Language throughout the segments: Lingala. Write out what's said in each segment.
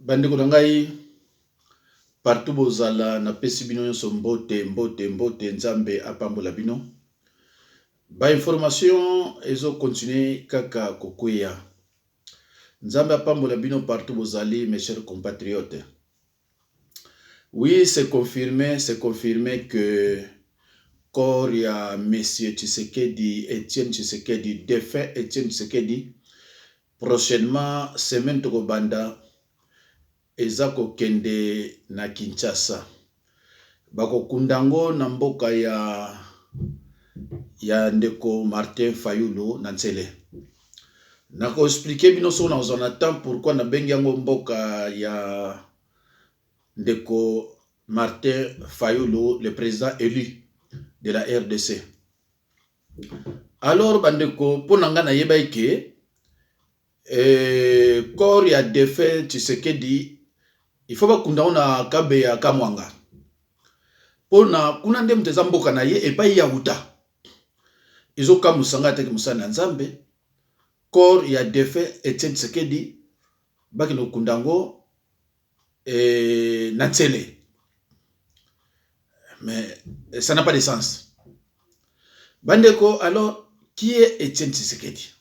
Bandeko na ngai partout bozala na pesi bino nyonso mbote nzambe apambola bino. Ba information ezo continuer kaka kokwea. Nzambe apambola bino partout bozali, mes chers compatriotes. Oui, c'est confirmé que corps ya Monsieur Tshisekedi, Etienne Tshisekedi, défunt Etienne Tshisekedi, prochainement semaine tokobanda ezako kende na Kinshasa. Bako kundango na mboka ya ndeko Martin Fayulu na Ntsele. Nako expliquer bino so na ozana temps pourquoi na bengi yango mboka ya ndeko Martin Fayulu, le président élu de la RDC. Alors bandeko ponanga na yeba ike corps ya défunt Tshisekedi il faut ba kunda na kabe ya Kamwanga. Pona kuna nde mteza mboka na ye epai ya uta. Izo kamusanga teke musana nzambe. Corps ya défunt Etienne Tshisekedi baki no kundango na Ntsele. Mais ça n'a pas de sens. Bandeko, alors qui est Etienne Tshisekedi?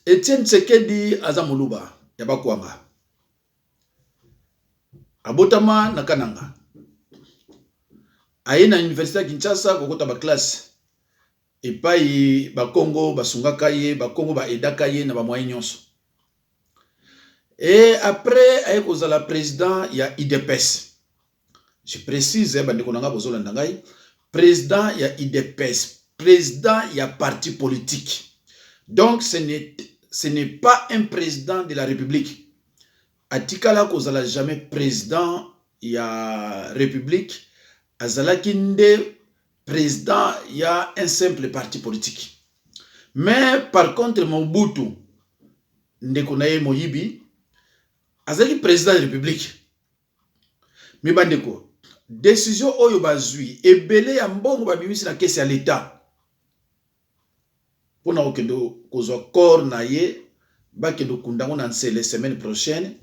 Etienne Tshisekedi aza moluba ya bakwanga. Abotama na Kananga. Aye na université ya Kinshasa kokota ba classe. Epai ba Congo basungaka ye, ba Congo ba edaka ye na ba moyen nyonso. Et après aye kozala président ya IDPS. Je précise bandeko nanga bozolanda ngai, président ya IDPS, président ya parti politique. Donc ce n'est pas un président de la République. Atikala kozala jamais président ya République, azala kinde président ya un simple parti politique. Mais par contre Mobutu ndeko na ye Moyibi azali président de la République. Mais bandeko décision oyo bazui ebele ya mbongo babimisi na kesi ya l'État. Pona okendo kozwa corps na ye bakendo kundango na Ntsele semaine prochaine.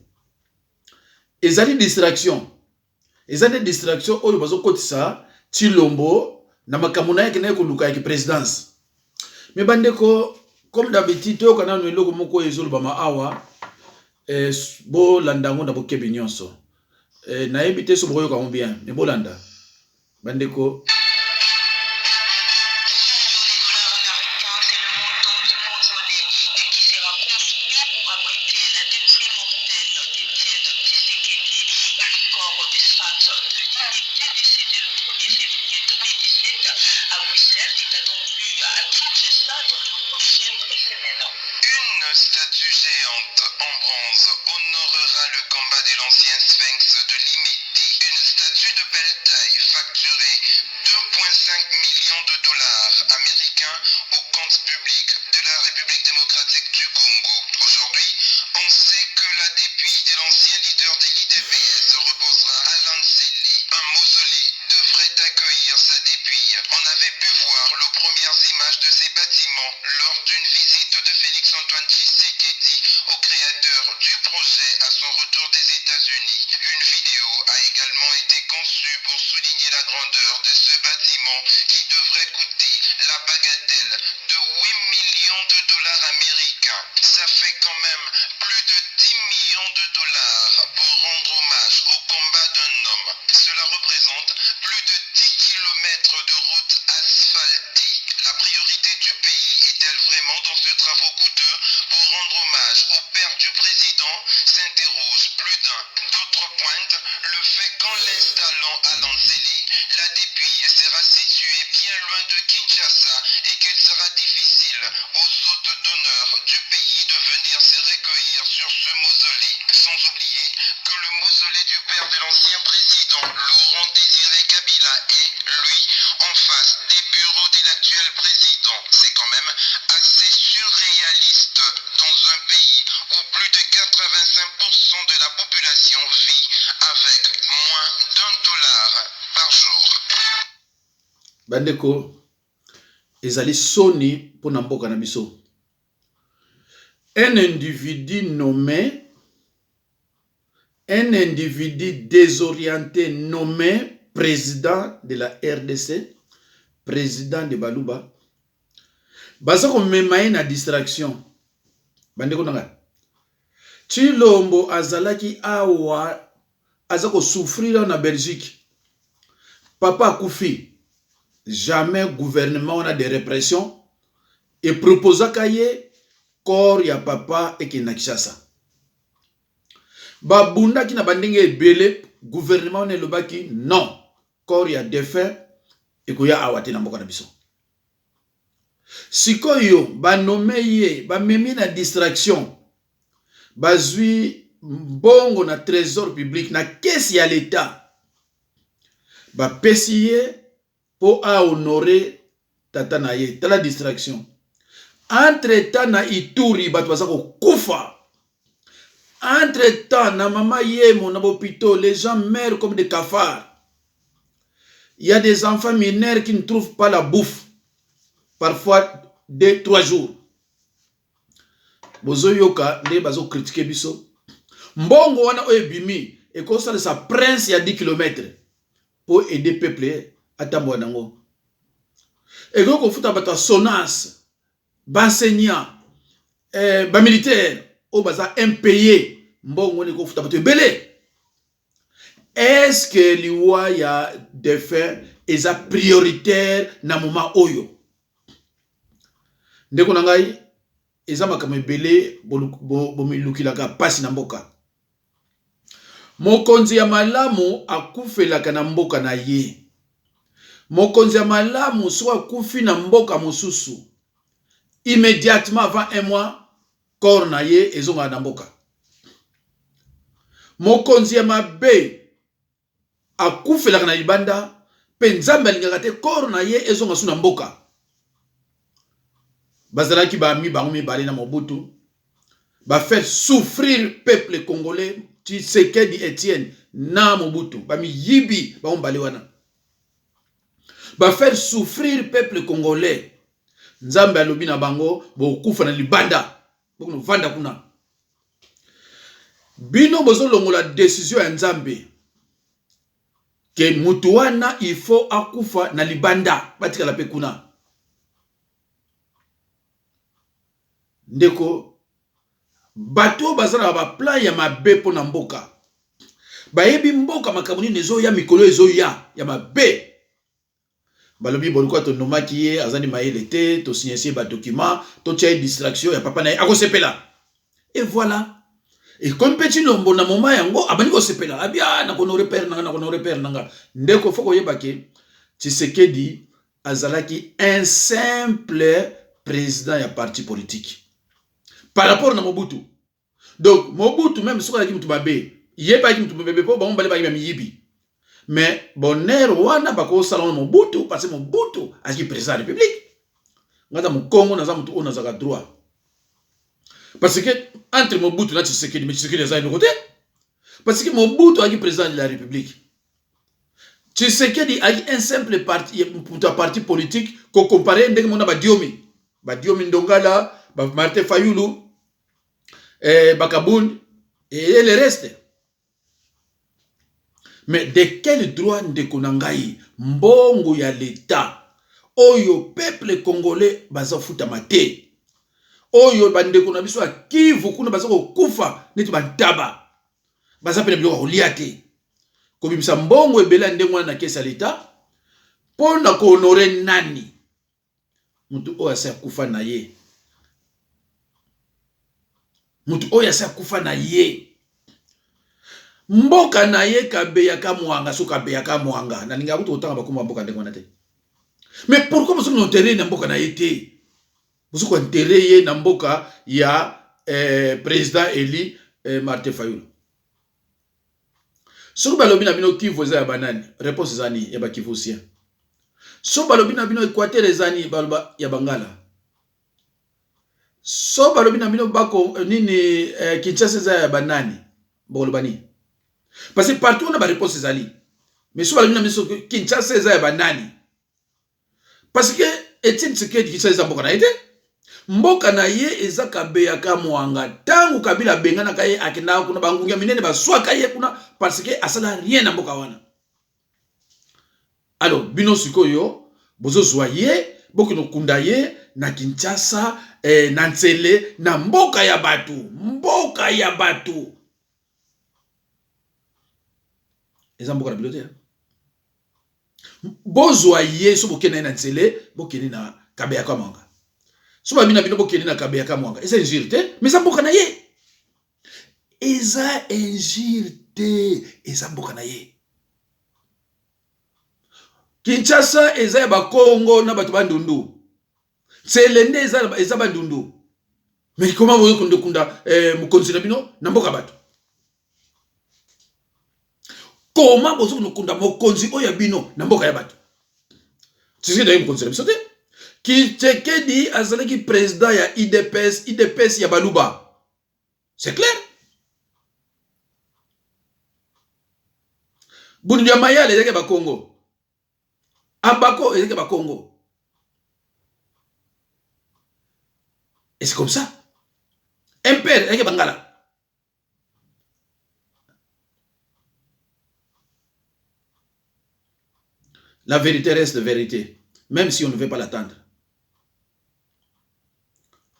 Ezali distraction. Ezali distraction oyo bazo kotisa Tshilombo na makambo na yake na koluka ya présidence. Mais bandeko comme d'habitude to kana no eloko moko ezolo ba awa bo landango na bokebi nyonso. Na ebite so boyo ka bien. Ne bolanda. Bandeko Une statue géante en bronze honorera le combat de l'ancien sphinx de Limiti. Une statue de belle taille facturée 2,5 millions de dollars américains au compte public de la République démocratique du Congo. Aujourd'hui, on sait que la dépouille de l'ancien leader de l'IDPS reposera à Lanseli. Un mausolée devrait accueillir sa dépouille. On avait pu voir les premières images de ces bâtiments lors d'une visite de Félix-Antoine Tshisekedi, au créateur du projet à son retour des États-Unis. Une vidéo a également été conçue pour souligner la grandeur de ce bâtiment qui devrait coûter la bagatelle de 8 millions de dollars américains. Ça fait quand même plus de 10 millions de dollars pour rendre hommage au combat d'un homme. Cela représente plus de 10 kilomètres de route asphaltée. La priorité du pays est-elle vraiment dans ce travaux coûteux pour rendre hommage au père du président, s'interroge plus d'un. D'autres pointent le fait qu'en l'installant à Lanseli, la dépouille sera située bien loin de Kinshasa et qu'il sera difficile aux hôtes d'honneur du pays de venir se recueillir sur ce mausolée. Sans oublier que le mausolée du père de l'ancien président, Laurent Désiré Kabila, est, lui, en face des bureaux de l'actuel président. C'est quand même assez surréaliste dans un pays où plus de 85% de la population vit avec moins d'$1 par jour. bandeko ezali soni pona mboka na biso. Un individu nommé un individu désorienté nommé président de la RDC, président de Baluba, baza ko memaye na distraction. Bandeko nanga. Chilombo azalaki awa azako souffrir na Belgique. Papa Koufi, jamais gouvernement a de répression et proposa kaye corps ya papa et ki na Kinshasa. Babunda ki na bandenge ebele gouvernement ne lobaki non corps ya défunt et koya awate na mboka na biso. Sikoyo ba nommé ye ba memi na distraction bazui mbongo na trésor public na caisse ya l'état ba pesiye pour a honorer tata na ye tala distraction. Entre temps na Ituri bato bazako kufa. Entre temps na mama ye mon hôpital les gens meurent comme des cafards. Il y a des enfants mineurs qui ne trouvent pas la bouffe. Parfois 2-3 jours. Bozo yoka nde bazo critiquer biso. Mbongo wana oyebimi et comme ça sa prince ya 10 km pour aider peuple atambo nango. Et donc on futa bata sonas, enseignant, militaire, au baza impayé. Mbongo ne ko futa bata belé. Est-ce que liwa ya défunt est prioritaire na moment oyo? Ndeko nangai eza makambo ebele bomilukilaka pasi na mboka. Mokonzi ya malamu akufelaka na mboka na ye. Mokonzi ya malamu so akufi na mboka mosusu. Immédiatement avant un mois, corps na ye ezonga na mboka. Mokonzi ya mabe akufelaka na libanda pe nzambe alingaka te corps na ye ezonga su na mboka. Bazalaki ba mi bango mibale na Mobutu ba faire souffrir peuple congolais Tshisekedi Etienne na Mobutu ba mi yibi ba mbale wana ba faire souffrir peuple congolais. Nzambe alobi na bango bo kufa na libanda boko vanda kuna bino bozo longola décision ya Nzambe ke mutu wana il faut akufa na libanda batika la pe kuna. Ndeko bato bazana ba plan ya mabe po na mboka. Bayebi mboka makamuni nezo ya mikolo ezo ya mabe. Balobi bolukwa to nomaki ye azani maele te to signer ba document to tia distraction ya papa na ye akosepela. Et voilà. Et comme petit lombo na moma yango abani ko sepela abia na kono repère nanga ndeko foko yebake Tshisekedi azalaki un simple président ya parti politique. Par rapport à Mobutu. Donc, Mobutu, même si on a dit que il a pas dit que bébé pour bon balé ba yibi. Mais bonheur wana bako salon Mobutu parce que Mobutu a dit président de la République. Ngata mu Congo na za mutu ona za droit. Parce que entre Mobutu na Tshisekedi mais Tshisekedi za de côté. Parce que Mobutu a dit président de la République. Tshisekedi a dit un simple parti politique qu'on compare ndenge mona ba Diomi. Ba Diomi Ndongala, ba Martin Fayulu, Bakabund et le reste. Mais de quel droit ndekonangai mbongo ya l'État oyo peuple congolais baza futa mate oyo bandeko na biso akivu kuna baza ko kufa neti bantaba baza pele biloko liate ko bimisa mbongo ebela ndengwa na kesa l'État pona ko honorer nani mutu oyo asa kufa na ye. Mutu oya sa kufa na ye. Mboka na ye kabeya ka mwanga so kabeya ka mwanga. Na ninga buto otanga bakoma mboka ndengo na te. Mais pourquoi vous nous enterrez na mboka na ye te? Vous ko enterrez ye na mboka ya président Eli Martin Fayulu. So balobi na bino Kivu za banani. Réponse zani ya ba Kivu sien. So balobi na bino Equateur zani balba ya Bangala. So balobi na bino bako nini Kinshasa za ya banani bolobani. Parce que partout on a ba réponse zali. Mais so balobi na bino Kinshasa za ya banani. Parce que Etienne Tshisekedi Kinshasa za mboka na ite. mboka na ye eza Kabeya ka Mwanga tangu Kabila bengana kaye akenda kuna bangungia minene baswa kaye kuna parce que asala rien na mboka wana. Alors bino sikoyo bozo zoye bokino kunda ye na Kinshasa na Ntsele na mboka ya batu eza mboka na bilote bozwa ye so bokene na Ntsele bokene na Kabeya ka Mwanga so babina bino bokene na Kabeya ka Mwanga eza injure te mais eza mboka na ye eza injure te eza mboka na ye. Kinshasa eza ya bakongo na bato bandundu Ntsele eza bandundu mais comment vous kunda mukonzi na bino na mboka bato comment vous kunda mukonzi oya bino na mboka ya bato c'est d'ailleurs mukonzi na biso te Tshisekedi azalaki président ya IDPS ya Baluba c'est clair. Bundu ya Mayala ezalaki bakongo Ambako ezalaki bakongo et c'est comme ça. Un père ezalaki Bangala. La vérité reste vérité, même si on ne veut pas l'attendre.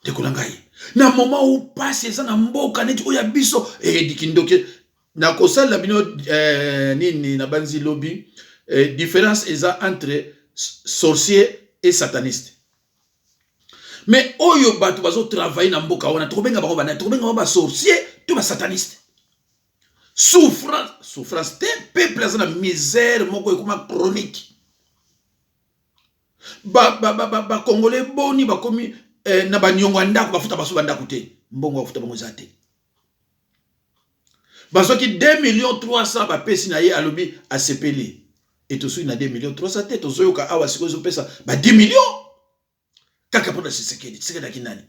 De Kolangai. Na moment où passe ça na mboka neti oya biso dikindoke na kosala bino nini na banzi lobby différence eza entre sorcier et sataniste. Mais oyo bato bazo travailler na mboka wana tobenga ba sorcier to ba sataniste. Souffrance te peuple azana misère moko ekoma chronique. Ba congolais boni ba komi na ba nyongo ndako bafuta baso bandako te mbongo bafuta bango zate. Bazoki 2,300,000 ba pesi na ye alobi asepeli et tout na 2,300,000 te tozoyoka awa sikozo pesa ba 10 millions kaka pona Tshisekedi aki nani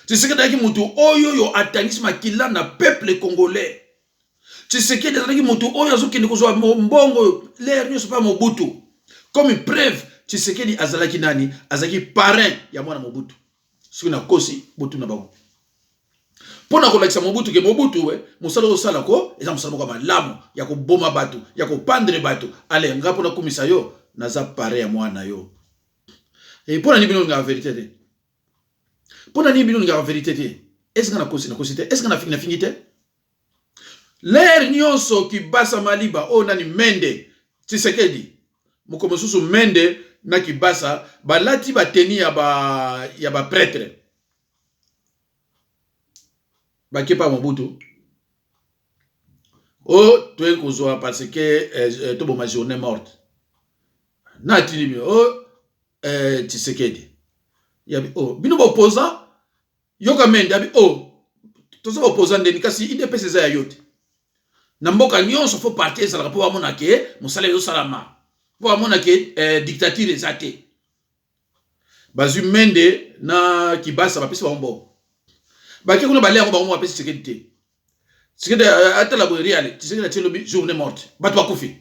Tshisekedi aki mutu oyo yo atangisi makila na peuple congolais. Tshisekedi aki mutu oyo azokende kozwa mbongo l'air nyoso pa Mobutu comme preuve Tshisekedi azalaki nani azalaki parrain ya mwana Mobutu soki na kosi botu na bango pona kolakisa Mobutu ke Mobutu musala osala ko eza musala moko malamu ya koboma bato ya kopandre bato ale ngapo na komisa yo naza parrain ya mwana yo. Et pour la vérité, est-ce qu'on a cosité? Est-ce qu'on a fini? L'air nyonso qui basa maliba o nani mende Tshisekedi mukomosusu mende na ki basa balati bateni ya ba prêtre bakepa Mobutu o toi kozwa parce que to boma journée morte na tini o Tshisekedi yabi bino opposant yoka mende yabi toza opposant ndeni kasi IDPS eza ya yote na mboka nyonso fo parti ezalaka po bamona ke mosala yo salama po bamona ke dictature eza te bazwi mende na kibasa bapesi bambo bake kuna bale yango bango bapesi Tshisekedi te Tshisekedi atala bo real Tshisekedi atelobi journée morte bato bakufi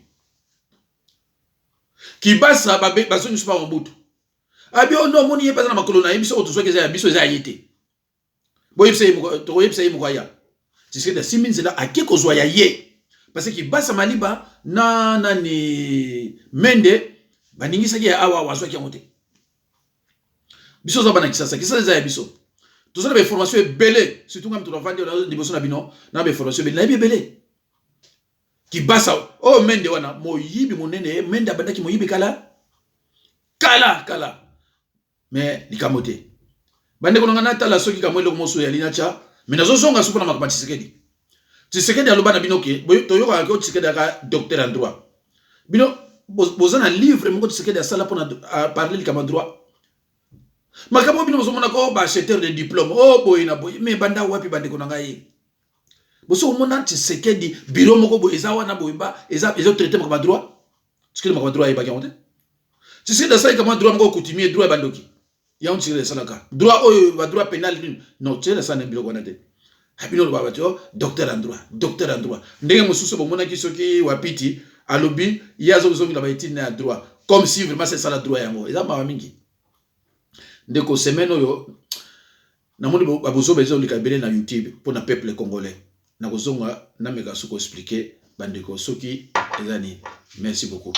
kibasa bazwi nyusu pa Mobutu abi ono moni yepa na makolo na yebiso otozoke za biso za yete boyebisa yimo kwa ya Tshisekedi siminzela akeko zwa ya ye parce que basa maliba na nani mende baningisa ki awa wazwa ki ngote biso za bana kisasa za ya biso tozana ba information ebele surtout ngam to vandi na liboso na bino na ba information ebele na ebele ki basa mende wana moyibi monene mende abandaki moyibi kala mais likamote bande konanga natala soki kamwele komoso ya linacha mais nazozonga suko na makaba Tshisekedi aloba na binoke toyoka ko Tshisekedi aka docteur en droit bino bozana livre moko Tshisekedi asala pona parler likama droit makabo bino bozomona ko ba acheteur de diplôme boy na boy mais banda wapi bande konanga ye boso mona Tshisekedi bureau moko boy eza wana boy ba eza traiter makaba droit Tshisekedi makaba droit ba kangote Tshisekedi asala kama droit moko coutumier droit bandoki ya on tire salaka droit ba droit pénal non tire ça ne biloko na te habino baba to docteur en droit ndenge mususu bomona kisoki wapiti alobi yazo zomi la baiti na droit comme si vraiment c'est ça la droit yango eza ma mingi ndeko semaine oyo namoni babozo bezo likabele na YouTube pour na peuple congolais na kozonga na meka soko expliquer bandeko soki ezani. Merci beaucoup.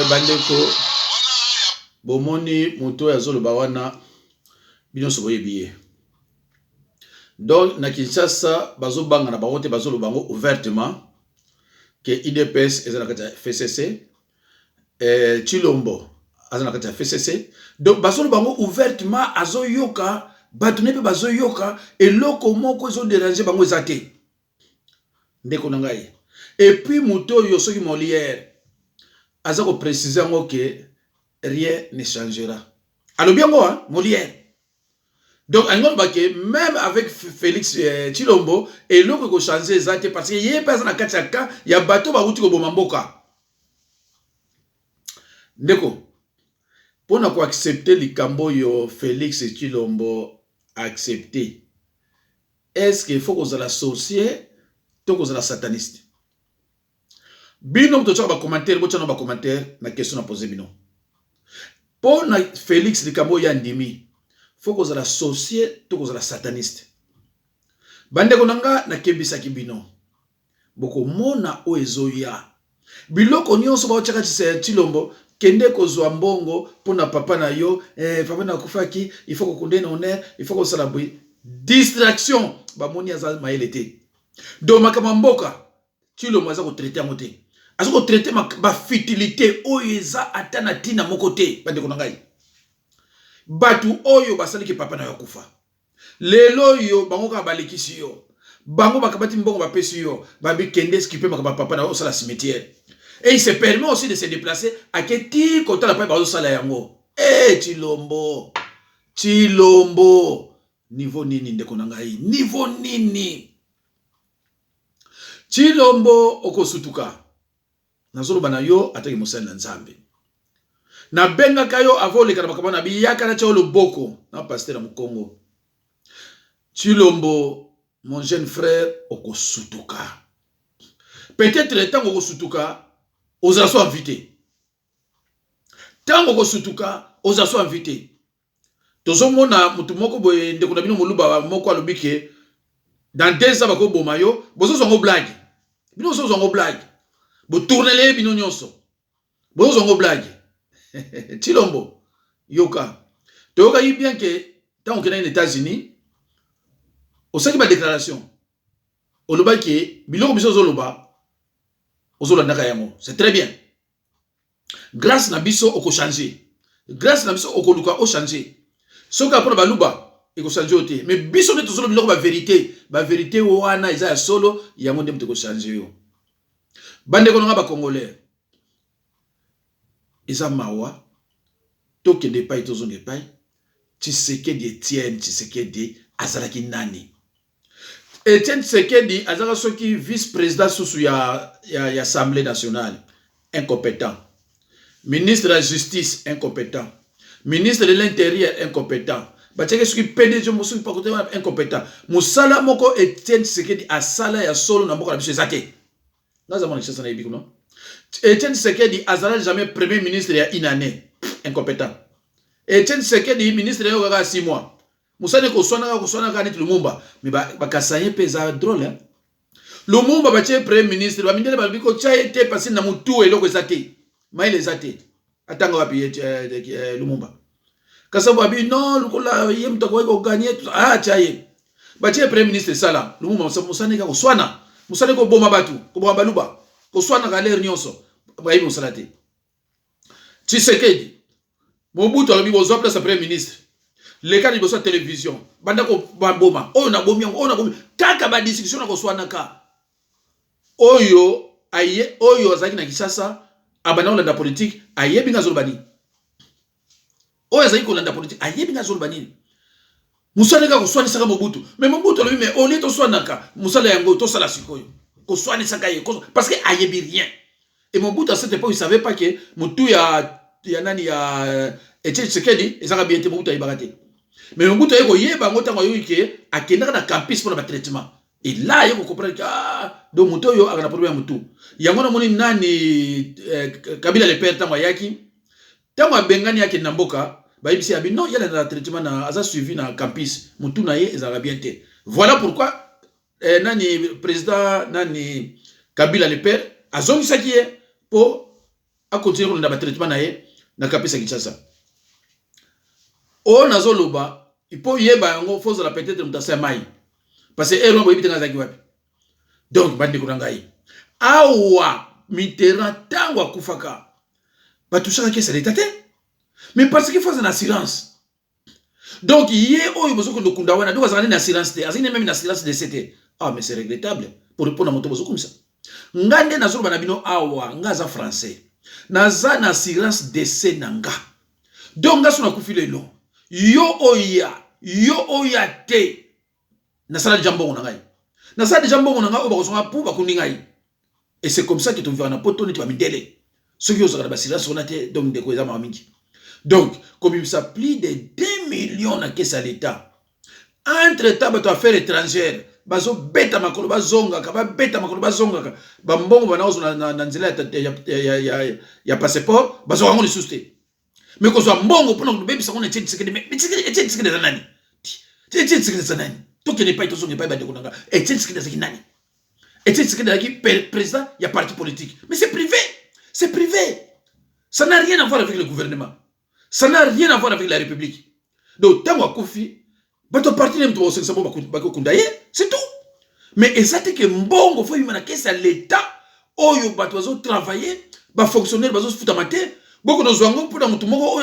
Bandeko bomoni moto ya zolo bawana bino so boyebiye. Donc na Kinshasa bazo banga na barote bazolo bango ouvertement que IDPS ezana kata FCC Chilombo azana kata FCC. Donc bazolo bango ouvertement azo yoka batune pe bazo yoka eloko moko zo déranger bango ezate. Ndeko na ngai. Et puis moto yo soki Molière aza ko préciser ngo que rien ne changera. Alors bien moi, Molière. Donc on va que même avec Félix Chilombo et l'autre ko changer ça parce que yé pas na kachaka ya bateau ba uti ko bomamboka. Ndeko. Pour na ko accepter likambo yo Félix Chilombo accepter. Est-ce qu'il faut qu'on la sorcier to qu'on la sataniste? Bino to chaka ba commentaire, bo chana ba commentaire na question na poser bino. Pour na Félix likambo ya ndimi, faut qu'on la sorcier to qu'on la sataniste. Bande konanga na kebisa kibino. Boko mona o ezoya. Biloko nyonso ba chaka Chilombo kende kozwa mbongo pona papa na yo, papa na kufaki, il faut qu'on condamne honneur, il faut qu'on salabri. Distraction ba moni aza maelete. Do makama mboka Chilombo aza ko traiter ngote. Aza ko traiter ba futilité oyeza atana tina mokote bande konangai. Batu oyo basali ke papa na yo kufa. Lelo yo bango ka balikisi yo. Bango bakabati mbongo ba pesi yo, babi kende skiper makaba papa na yo sala cimetière. Et il se permet aussi de se déplacer à Keti quand on a pas besoin de salaire yango. Chilombo. Chilombo. Niveau nini ndeko nangai. Niveau nini. Chilombo okosutuka. Nazolo bana yo ataki musali na nzambe. Na benga kayo avole kana bakabana biyaka na cholo boko na pasteur na Mukongo. Chilombo mon jeune frère okosutuka. Peut-être le temps okosutuka aux assos invités. Tant okosutuka aux assos invités. Tozo mona mutu moko boye ndeko na bino moluba moko alobike dans 2 ans bako bomayo bozo zongo blague. Bino zo zongo blague. Bo tourner bino nyonso. Bozo zongo blague. Chilombo yoka. Toyoka yi bien que tant qu'on est aux États-Unis Au sein de ma déclaration, oloba ki biloko biso zoloba ozolanda yango. C'est très bien. Grâce na biso oko changer. Grâce na biso oko luka o changer. Soka pona baluba eko changer ote. Mais biso ne tozolo biloko ba vérité wana eza ya solo yango ndem teko changer yo. Bande ko nga ba congolais. Eza mawa toke de pay tozo de pay. Tshisekedi Etienne Tshisekedi azalaki nani? Etienne Tshisekedi azala soki vice-président sous ya Assemblée nationale, incompétent. Ministre de la justice, incompétent. Ministre de l'intérieur, incompétent. Bateke soki PDG mosuki pakote incompétent. Musala moko Etienne Tshisekedi asala ya solo na mboka na biso ezate. Naza mona chasa na yebi kuno. Etienne Tshisekedi azala jamais premier ministre ya une année, incompétent. Etienne Tshisekedi ministre ya 6 mois. Musane ko swana ka neti Lumumba mais bakasaye peza drôle hein. Lumumba batie premier ministre ba mindele ba biko chaye te passer na mutu eloko ezate maile ezate atanga wapi Lumumba kasabu abi non lukola ye mutako ko gagner chaye batie premier ministre sala Lumumba musane ka ko swana musane ko boma batu ko boma baluba ko swana ka l'air nyonso ba yibi musala te. Tshisekedi Mobutu alobi bozo place premier ministre les cas de la télévision, bandako bamboma, oh na bomi, kaka ba discussion na koswana ka. Oyo aye, oyo azaki na Kinshasa, abana olanda politique, aye binga zolbani. Oyo azaki kolanda politique, aye binga zolbani. Musala ka koswani saka Mobutu, mais Mobutu alobi mais oli to swana ka, musala yango to sala sikoyo. Koswani saka ye, parce que aye bi rien. Et Mobutu à cette époque, il savait pas que mutu ya nani ya Etienne Tshisekedi, ezaka bien te Mobutu ayibakate. Mais Mobutu yeko yeba ngota ngo yoike akendaka na campus pour le traitement. Et là yeko comprendre que donc muto yo akana problème mutu. Yango na moni nani Kabila le père tango yaki. Tango bengani yake na mboka, ba yibisi abi non yala na traitement na aza suivi na campus. Mutu na ye ezaka bien te. Voilà pourquoi nani président nani Kabila le père azongi saki pour a continuer na traitement na ye na campus ya Kinshasa. On a zoloba, il faut y avoir un faux la peut-être mutasa mai. Parce que ero boy bitanga zaki wapi. Donc bandi kunangai. Awa Mitterrand tango akufaka. Batusaka kesa l'état. Mais parce qu'il faut une assurance. Donc yé oyo bozoko ndokunda wana donc azali na assurance te. Azali même une assurance de CT. Ah mais c'est regrettable pour répondre à moto bozoko comme ça. Ngande na zoloba na bino awa ngaza français. Naza na assurance décès nanga. Donc ngaso na kufile lo. Yo oya te nasala jambo ngai nasala jambo ngai obakosonga pou bakundi ngai. Et c'est comme ça que tu vas na poto neti ba mindele soki yo zakala basila sona te donc de ko ezama mingi. Donc comme ça plus de 2 millions na caisse à l'état entre temps bato affaires étrangères bazo beta makolo bazonga ka ba beta makolo bazonga ka ba mbongo bana ozo na nzela ya passeport bazo wango lisuste. Mais qu'on soit mbongo pour nous baby ça on est Tshisekedi mais Tshisekedi za nani Tshisekedi za nani to que n'est pas ito pas bande konanga et Tshisekedi za nani et Tshisekedi za qui président il y a parti politique mais c'est privé ça n'a rien à voir avec le gouvernement ça n'a rien à voir avec la République donc tango akufi bato parti nem to ça bako kundaye c'est tout mais exacte que mbongo faut y mana caisse à l'état oyo bato bazo travailler ba fonctionnaire bazo futamate. Beaucoup de gens pour mutu moko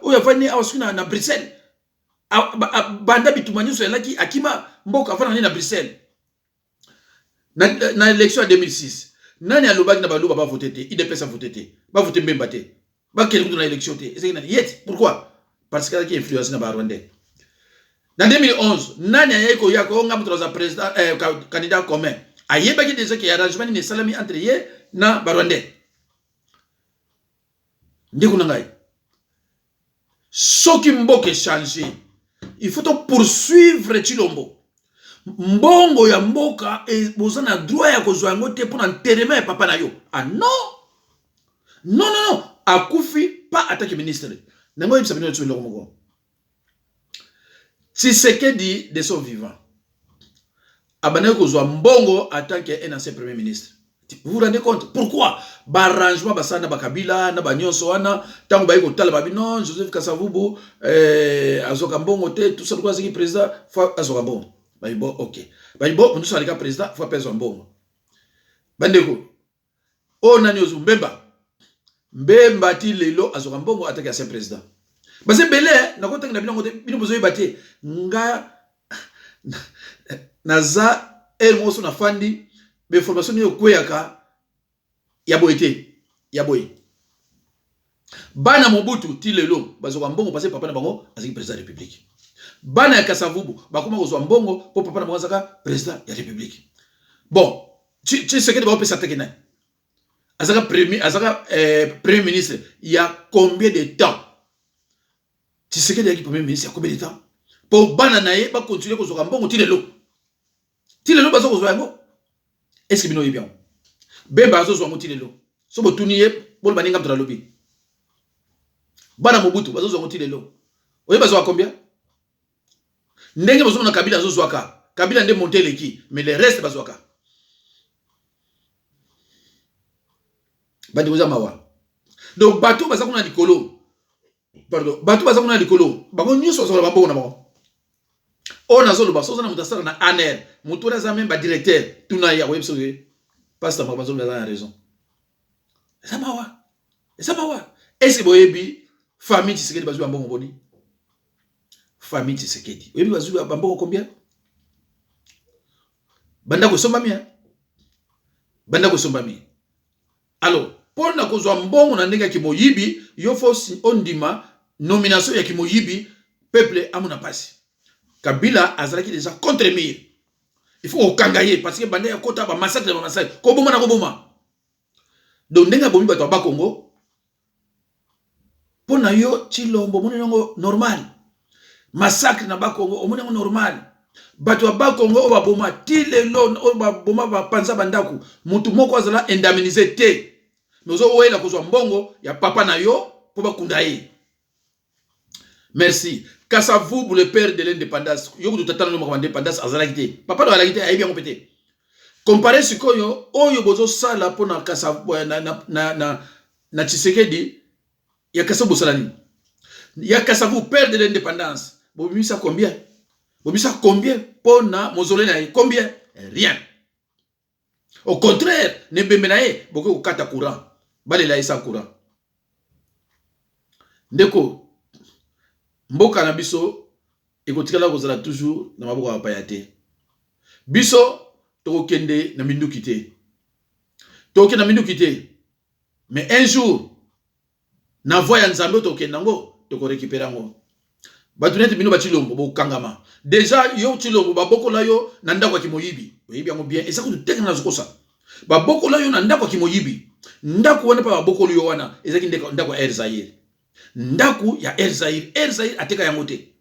oya vani awasuna na Bruxelles. Banda bitumani so laki akima mboka afana na Bruxelles. Na élection en 2006. Nani alobaki na baluba ba voter te, IDPS a voter te. Ba voter mbemba te. Ba kele na élection te. C'est nani yet. Pourquoi? Parce que qui influence na ba Rwandais. Dans 2011, nani ayeko yako nga mutu za président candidat commun. Ayebaki déjà que arrangement ni salami entre ye na ba Rwandais. Soki mboke changer, il faut poursuivre Chilombo. Mbongo ya mboka e bozana droit ya kozwa ngote pour enterrement ya papa na yo. Ah non. Non. Akufi pas attaque ministre. Nango yebisa bino tso lokoko. Tshisekedi de son vivant. Abana kozwa mbongo attaque un ancien premier ministre. Vous vous rendez compte? Pourquoi? Barrangement basana bakabila na banyonso wana tango baiko tala babino Joseph Kasavubu azoka mbongo te tout ça quoi c'est président fa azoka bon Bon, ok. Bon, nous sommes les président, il faut appeler son bon. Bandeko. Oh, nani ozu Mbemba. Mbemba ti lelo azoka mbongo ataki ya président. Base belé, na kota na bino bozo yebate. Nga naza moso na fandi be formation yo kweyaka ya boyete ya boy. Bana Mobutu ti lelo bazoka mbongo parce papa na bango azaki président de la République. Bana ya Kasavubu bakoma kozwa mbongo po papa na bango azaka président ya République. Bon, tu sais que de pesa tekena. Azaka premier ministre il y a combien de temps? Tu sais que de premier ministre il y a combien de temps? Pour bana nae ba continuer kozwa mbongo ti lelo. Ti lelo bazo kozwa yango. Est-ce que bino bien? Bemba azo zwa ti lelo. So botuniye bol baninga mtra lobi. Bana Mobutu bazo zwa ti lelo. Oye bazo a combien? Ndenge bazo na Kabila azo zwa ka. Kabila nde monter leki, mais le reste bazo ka. Bandi oza mawa. Donc bato baza kuna likolo. Pardon, bato baza kuna likolo. Bango nyuso bazo ba bongo na bango. On a zolo baso na mutasara na ANR. Mutu na za même ba directeur tuna ya webso ye. Pasteur Mabazo na raison. Eza mawa. Eza mawa. Est-ce que boyebi famille Tshisekedi bazo ba bongo boni? Famille Tshisekedi. Oyebi bazo ba bongo combien? Banda ko somba mi. Banda ko somba mi. Alors, pour na kozwa mbongo na ndenge ya kimoyibi, yo fosi ondima nomination ya kimoyibi, peuple amuna pasi. Kabila azalaki déjà contre mire. Il faut okangaye parce que bande ya kota ba massacre. Ko boma na ko boma. Donc ndenge bomi bato ba Congo. Pona yo Chilombo moni nango normal. Massacre na ba Congo omoni nango normal. Bato ba Congo ba boma ti lelo o ba boma ba panza bandaku. Mutu moko azala indemniser te. Mais ozo wela kozwa mbongo ya papa na yo po ba kundaye. Merci. Kasavubu le père de l'indépendance. Yo kutu tatana no mo indépendance azalaki te. Papa do alaki te ayebi yango pété. Comparé sikoyo oyo bozo sala pona Kasavubu na Tshisekedi ya Kasavubu salani. Ya Kasavubu père de l'indépendance. Bobimisa combien? Bobimisa combien pona mozolé na combien? Rien. Au contraire, ne bemenaye boko kata courant. Bale la isa courant. Ndeko mboka na biso ekotikala kozala toujours na maboko ya payate. Biso tokokende na minduki te. Tokokende na minduki te. Mais un jour na voya nzambe tokokende ngo toko récupérer ngo. Batunete bino ba Chilombo bo kangama. Déjà yo Chilombo baboko la yo na ndako ya kimoyibi. Oyebi yango bien. Esa ko tekena na zokosa. Baboko la yo na ndako ya kimoyibi. Ndaku wana pa baboko yo wana ezaki ndako ya Erzaïr. Ndaku ya Erzaïr. Erzaïr ateka yango te.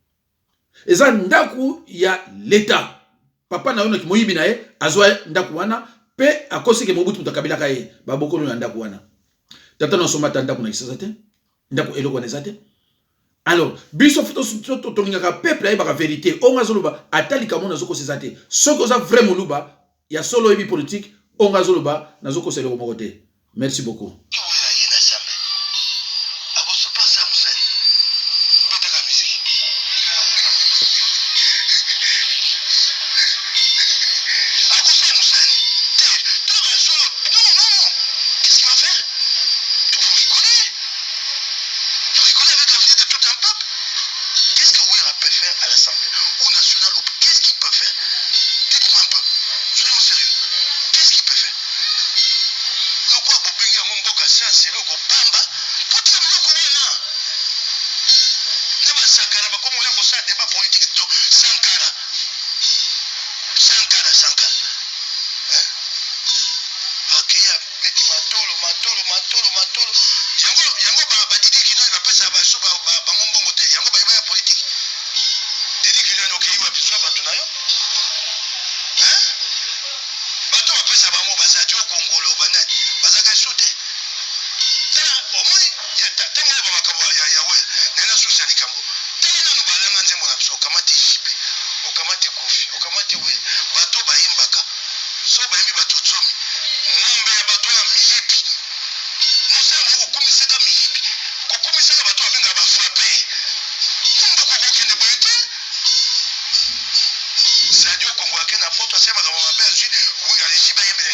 Eza ndaku ya l'État. Papa na yo na kimoyibi na ye azwa ndaku wana pe akosi ke Mobutu mutakabila ka ye. Baboko na ndaku wana. Tata na somata ndaku na kisasa te. Ndaku eloko na ezate. Alors, biso foto tolingaka peuple aye baka vérité. Onga zoloba atali kamona zoko sezate. Soko za vrai moluba ya solo ebi politique onga zoloba na zoko selo moko te. Merci beaucoup. Sadio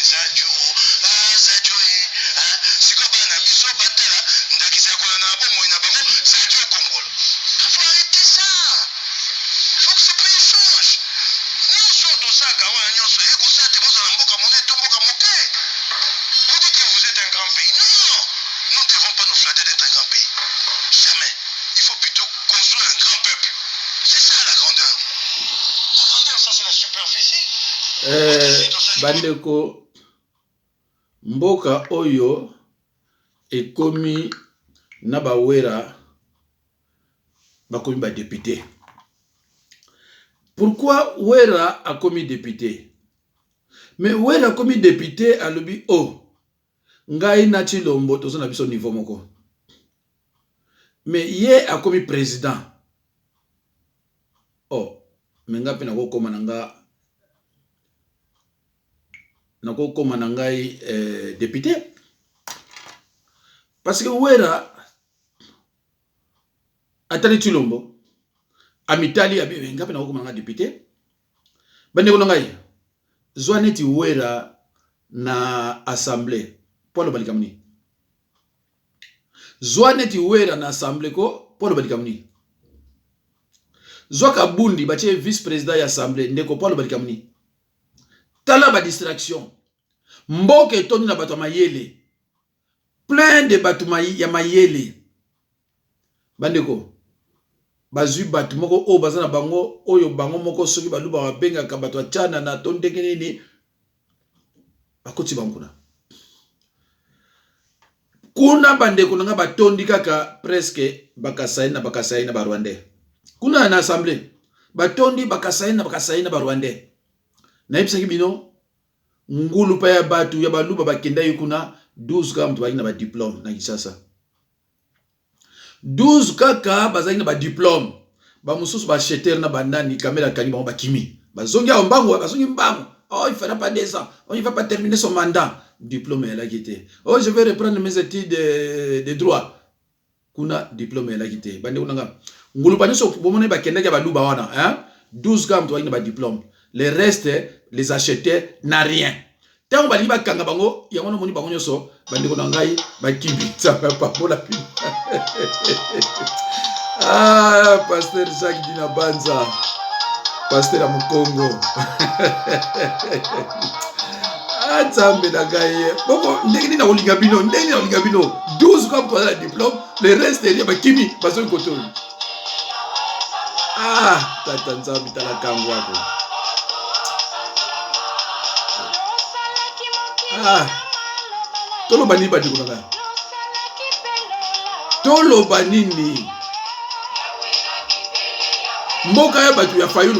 Zadio, Zadio, siko bana biso batala, ndakisa kwa na bomo ina bango, Zadio Congolo. Il faut arrêter ça. Il faut que ce pays change. Nous sommes dans ça, Gawa, nous sommes, et vous savez, vous allez mboka monnaie, tomboka moke. Vous dites que vous êtes un grand pays. Non, nous ne devons pas nous flatter d'être un grand pays. Jamais. Il faut plutôt construire un grand peuple. C'est ça la grandeur. Regardez, ça c'est la superficie. Bandeko mboka oyo ekomi na bawera bakomi ba député. Pourquoi Wera a commis député? Mais Wera a commis député à l'obi oh ngai na Chilombo tozo na biso niveau moko. Mais ye a commis président. Oh, menga pe nako koma nanga nako koma nangai député. Parce que Wera atali Chilombo amitali abi menga pe nako koma nanga député. Bande ko ngai Zwaneti Wera na assemblée Polo Balikamni. Zwaneti Wera na assemblée ko Polo Balikamni. Zwaka Bundi bache vice-président ya assemblée ndeko Polo Balikamni. Tala ba distraction. Mboke toni na bato mayele. Plein de bato ya mayele. Bandeko bazui bato moko o bazana bango oyo bango moko soki baluba babenga ka bato achana na tondeke nini bakoti banguna. Kuna bandeko nanga batondi kaka presque bakasaina ba Rwandais. Kuna na assemblée batondi bakasaina ba Rwandais. Na yebisaki bino ngulu pa ya batu ya baluba bakenda yukuna 12 kaka mtu bakina ba diplôme na Kinshasa. 12 kaka bazaki na ba diplôme. Ba mususu ba cheter na bandani kamera kani ba kimi. Bazongi ya mbangu, bazongi mbangu. Oh, il fera pas 2 ans. Oh, il va pas terminer son mandat. Diplôme elle a quitté. Oh, je vais reprendre mes études de droit. Kuna diplôme elle a quitté. Bande unanga. Ngulu paniso bomone ba kenda ya baluba wana, hein? 12 gars mtu bakina ba diplôme. Les restes les acheter n'a rien. Tant bali ba kanga bango, yango moni bango nyoso, bande ko ngai ba kibitsa pa pour la pine. Ah, pasteur Jacques Dina Banza. Pasteur Amukongo. Ah, Tsambe na gaye. Boko, ndenge na olinga bino, 12 comme toi la diplôme, le reste est ba kimi, ba so koto. Ah, tata Nzambi tala kango wako. Ah. Tolo bani ba diko na. Tolo banini. Mboka ya batu ya Fayulu